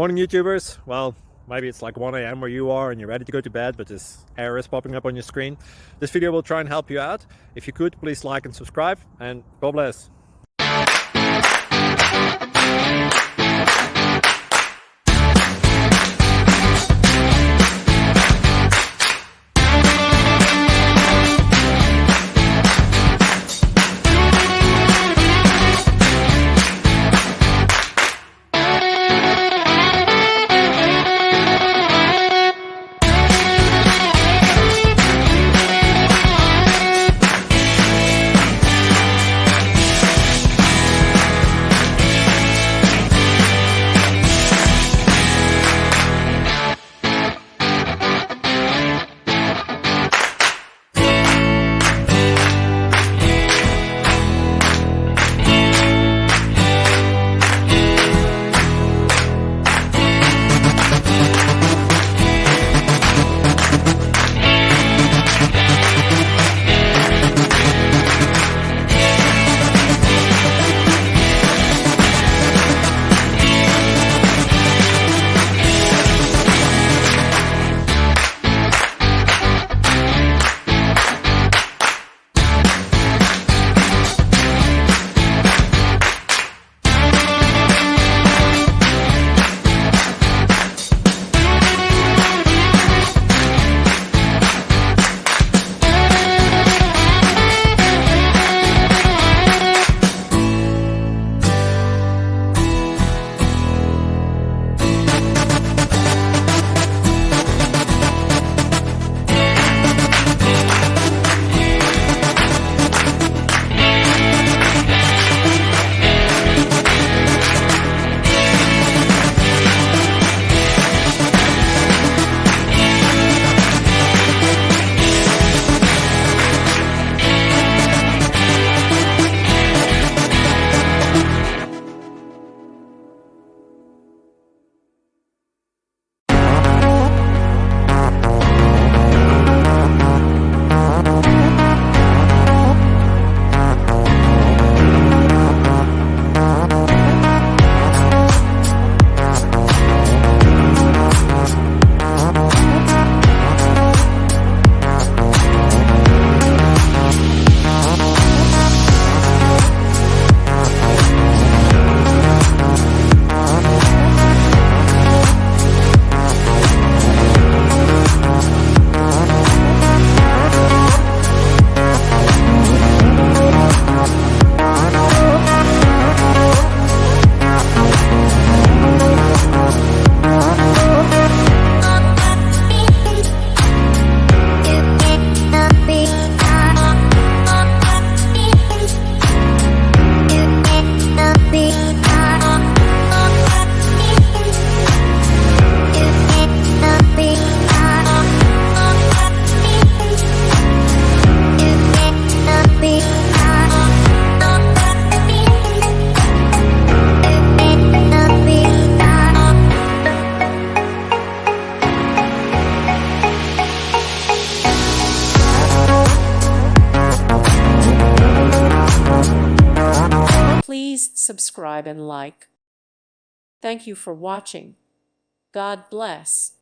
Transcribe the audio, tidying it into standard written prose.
Morning YouTubers. Well, maybe it's like 1 a.m. where you are and you're ready to go to bed, but this error is popping up on your screen. This video will try and help you out. If you could, please like and subscribe, and God bless. Please subscribe and like. Thank you for watching. God bless.